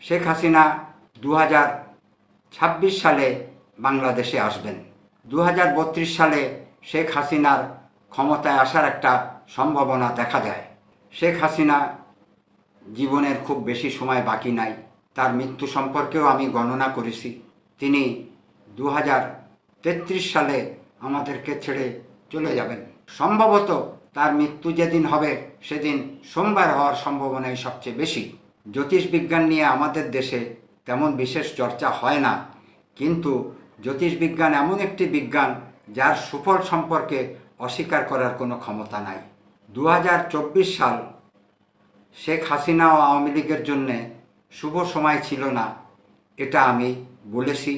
শেখ হাসিনা 2026 সালে বাংলাদেশে আসবেন। 2032 সালে শেখ হাসিনার ক্ষমতায় আসার একটা সম্ভাবনা দেখা যায়। শেখ হাসিনা জীবনের খুব বেশি সময় বাকি নাই। তার মৃত্যু সম্পর্কেও আমি গণনা করেছি। তিনি 2033 সালে আমাদেরকে ছেড়ে চলে যাবেন। সম্ভবত তার মৃত্যু যেদিন হবে সেদিন সোমবার হওয়ার সম্ভাবনাই সবচেয়ে বেশি। জ্যোতিষবিজ্ঞান নিয়ে আমাদের দেশে তেমন বিশেষ চর্চা হয় না, কিন্তু জ্যোতিষবিজ্ঞান এমন একটি বিজ্ঞান যার সুফল সম্পর্কে অস্বীকার করার কোনো ক্ষমতা নাই। 2024 সাল শেখ হাসিনা ও আওয়ামী লীগের জন্যে শুভ সময় ছিল না, এটা আমি বলেছি।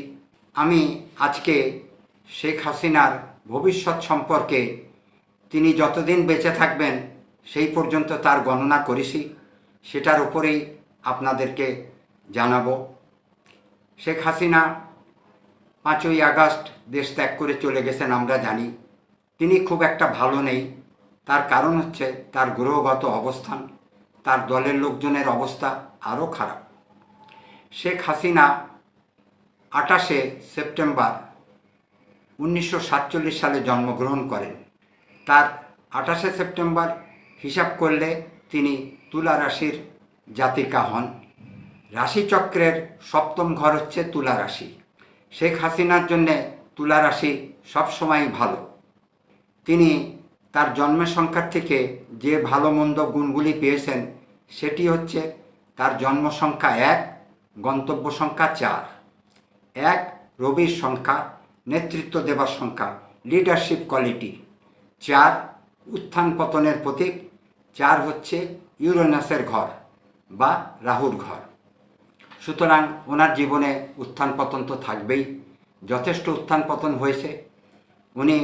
আমি আজকে শেখ হাসিনার ভবিষ্যৎ সম্পর্কে তিনি যতদিন বেঁচে থাকবেন সেই পর্যন্ত তার গণনা করেছি, সেটার উপরেই আপনাদেরকে জানাবো। শেখ হাসিনা 5ই আগস্ট দেশ ত্যাগ করে চলে গেছেন, আমরা জানি। তিনি খুব একটা ভালো নেই। তার কারণ হচ্ছে তার গ্রহগত অবস্থান, তার দলের লোকজনের অবস্থা আরও খারাপ। শেখ হাসিনা 28শে সেপ্টেম্বর 1947 সালে জন্মগ্রহণ করেন। তার 28শে সেপ্টেম্বর হিসাব করলে তিনি তুলা রাশির জাতিকা হন। রাশিচক্রের সপ্তম ঘর হচ্ছে তুলা রাশি। শেখ হাসিনার জন্যে তুলা রাশি সবসময়ই ভালো। তিনি তার জন্মের সংখ্যার থেকে যে ভালো মন্দ গুণগুলি পেয়েছেন সেটি হচ্ছে তার জন্ম সংখ্যা 1, গন্তব্য সংখ্যা 4। 1 রবির সংখ্যা, নেতৃত্ব দেবার সংখ্যা, লিডারশিপ কোয়ালিটি। 4 উত্থান পতনের প্রতীক। 4 হচ্ছে ইউরেনাসের ঘর বা রাহুর ঘর। সুতরাং ওনার জীবনে উত্থান পতন তো থাকবেই, যথেষ্ট উত্থান পতন হয়েছে। উনি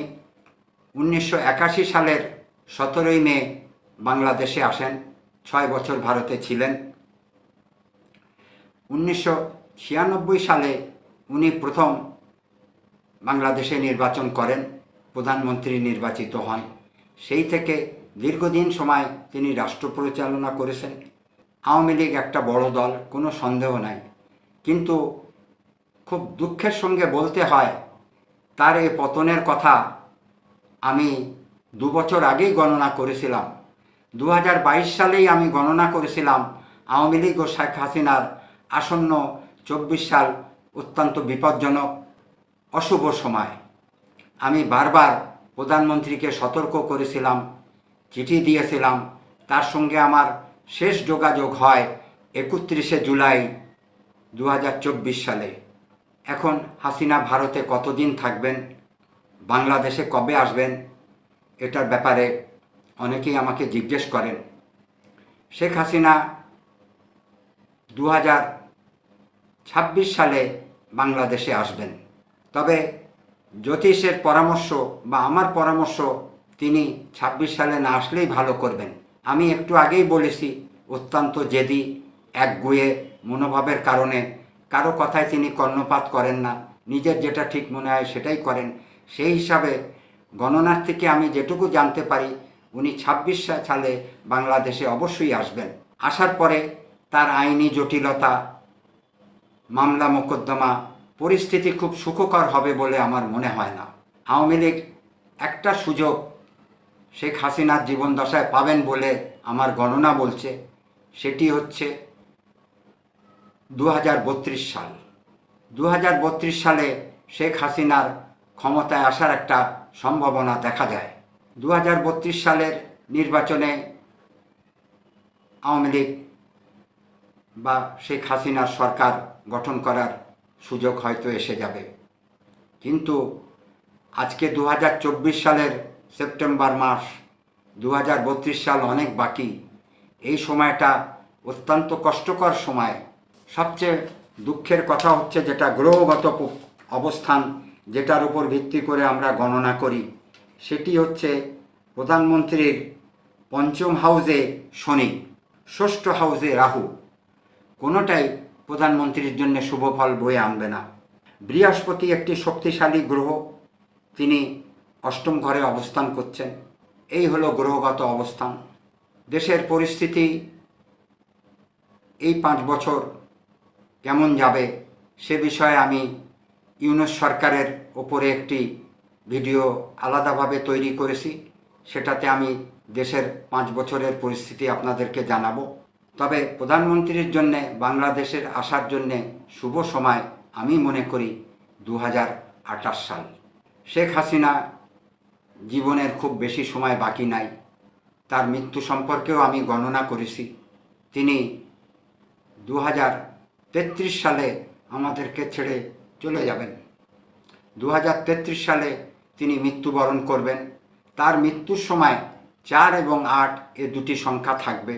1981 সালের 17ই মে বাংলাদেশে আসেন, 6 বছর ভারতে ছিলেন। 1996 সালে উনি প্রথম বাংলাদেশে নির্বাচন করেন, প্রধানমন্ত্রী নির্বাচিত হন। সেই থেকে দীর্ঘদিন সময় তিনি রাষ্ট্র পরিচালনা করেছেন। আওয়ামী লীগ একটা বড় দল, কোনো সন্দেহ নাই, কিন্তু খুব দুঃখের সঙ্গে বলতে হয় তার এই পতনের কথা আমি 2 বছর আগেই গণনা করেছিলাম। 2022 সালেই আমি গণনা করেছিলাম আওয়ামী লীগ ও শেখ হাসিনার আসন্ন 24 সাল অত্যন্ত বিপজ্জনক, অশুভ সময়। আমি বারবার প্রধানমন্ত্রীকে সতর্ক করেছিলাম, চিঠি দিয়েছিলাম। তার সঙ্গে আমার শেষ যোগাযোগ হয় 31শে জুলাই 2024 সালে। এখন হাসিনা ভারতে কতদিন থাকবেন, বাংলাদেশে কবে আসবেন, এটার ব্যাপারে অনেকেই আমাকে জিজ্ঞেস করেন। শেখ হাসিনা 2026 সালে বাংলাদেশে আসবেন। তবে জ্যোতিষের পরামর্শ বা আমার পরামর্শ, তিনি 26 সালে না আসলেই ভালো করবেন। আমি একটু আগেই বলেছি, অত্যন্ত জেদি, একগুঁয়ে মনোভাবের কারণে কারো কথায় তিনি কর্ণপাত করেন না, নিজের যেটা ঠিক মনে হয় সেটাই করেন। সেই হিসাবে গণনার থেকে আমি যেটুকু জানতে পারি, উনি 26 সালে বাংলাদেশে অবশ্যই আসবেন। আসার পরে তার আইনি জটিলতা, মামলা মোকদ্দমা, পরিস্থিতি খুব সুখকর হবে বলে আমার মনে হয় না। আওয়ামী লীগ একটা সুযোগ শেখ হাসিনার জীবনদশায় পাবেন বলে আমার গণনা বলছে, সেটি হচ্ছে 2032 সাল। 2032 সালে শেখ হাসিনার ক্ষমতায় আসার একটা সম্ভাবনা দেখা যায়। 2032 সালের নির্বাচনে আওয়ামী লীগ বা শেখ হাসিনার সরকার গঠন করার সুযোগ হয়তো এসে যাবে। কিন্তু আজকে 2024 সালের সেপ্টেম্বর মাস, 2032 সাল অনেক বাকি। এই সময়টা অত্যন্ত কষ্টকর সময়। সবচেয়ে দুঃখের কথা হচ্ছে যেটা গ্রহগত অবস্থান, যেটার উপর ভিত্তি করে আমরা গণনা করি, সেটি হচ্ছে প্রধানমন্ত্রীর 5ম হাউসে শনি, 6ষ্ঠ হাউসে রাহু। কোনোটাই প্রধানমন্ত্রীর জন্য শুভ ফল বয়ে আনবে না। বৃহস্পতি একটি শক্তিশালী গ্রহ, তিনি 8ম ঘরে অবস্থান করছেন। এই হলো গ্রহগত অবস্থান। দেশের পরিস্থিতি এই 5 বছর কেমন যাবে সে বিষয়ে আমি ইউনূস সরকারের ওপরে একটি ভিডিও আলাদাভাবে তৈরি করেছি। সেটাতে আমি দেশের ৫ বছরের পরিস্থিতি আপনাদেরকে জানাবো। তবে প্রধানমন্ত্রীর জন্যে বাংলাদেশের আসার জন্যে শুভ সময় আমি মনে করি ২০২৮ সাল। শেখ হাসিনা জীবনের খুব বেশি সময় বাকি নাই। তার মৃত্যু সম্পর্কেও আমি গণনা করেছি। তিনি ২০৩৩ সালে আমাদেরকে ছেড়ে চলে যাবেন। ২০৩৩ সালে তিনি মৃত্যুবরণ করবেন। তার মৃত্যুর সময় ৪ এবং ৮ এ দুটি সংখ্যা থাকবে।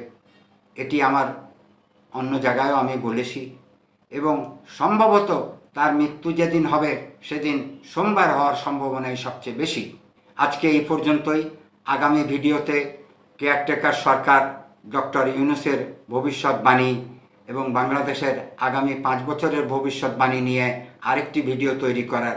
এটি আমার অন্য জায়গায়ও আমি বলেছি এবং সম্ভবত তার মৃত্যু যেদিন হবে সেদিন সোমবার হওয়ার সম্ভাবনাই সবচেয়ে বেশি। আজকে এই পর্যন্তই। আগামী ভিডিওতে কেয়ারটেকার সরকার ডক্টর ইউনূসের ভবিষ্যৎবাণী এবং বাংলাদেশের আগামী ৫ বছরের ভবিষ্যৎবাণী নিয়ে আরেকটি ভিডিও তৈরি করার